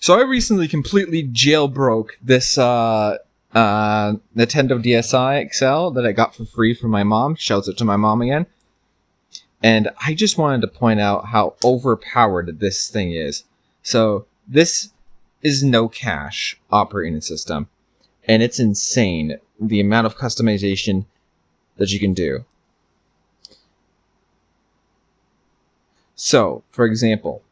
So I recently completely jailbroke this Nintendo DSi XL that I got for free from my mom. Shouts out to my mom again. And I just wanted to point out how overpowered this thing is. So this is NoCash operating system. And it's insane, the amount of customization that you can do. So, for example,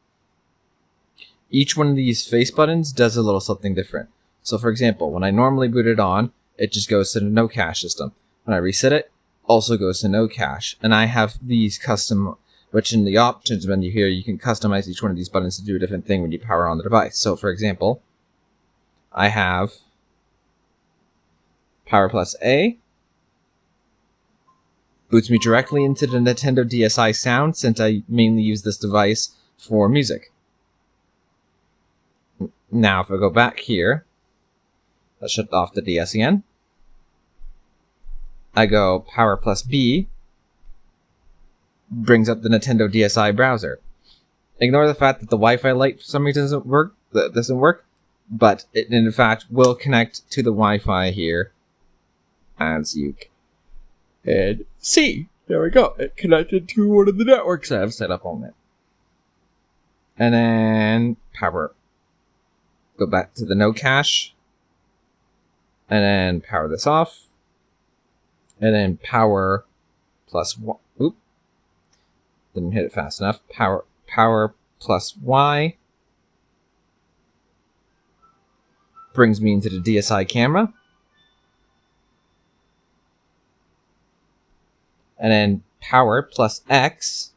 each one of these face buttons does a little something different. So, for example, when I normally boot it on, it just goes to the NoCash system. When I reset it, also goes to NoCash. And I have these custom, which in the options menu here, you can customize each one of these buttons to do a different thing when you power on the device. So, for example, I have Power plus A. Boots me directly into the Nintendo DSi sound, since I mainly use this device for music. Now, if I go back here, let's shut off the DS again. I go Power plus B, brings up the Nintendo DSi browser. Ignore the fact that the Wi-Fi light for some reason doesn't work, but it in fact will connect to the Wi-Fi here, as you can see. There we go. It connected to one of the networks I have set up on it. And then power. Go back to the NoCache. And then power this off. And then power plus Y. Oop. Didn't hit it fast enough. Power plus Y. Brings me into the DSi camera. And then power plus X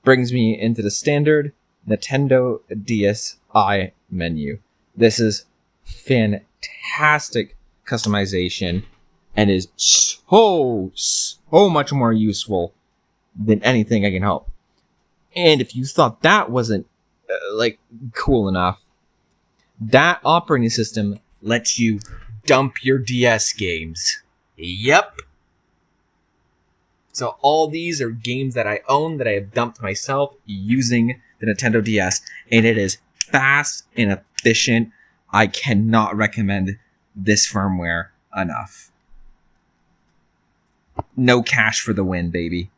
brings me into the standard Nintendo DSi menu. This is fantastic customization and is so much more useful than anything I can hope. And if you thought that wasn't cool enough, that operating system lets you dump your DS games. Yep. So all these are games that I own that I have dumped myself using the Nintendo DS, and it is fast and efficient. I cannot recommend this firmware enough. NoCash for the win, baby.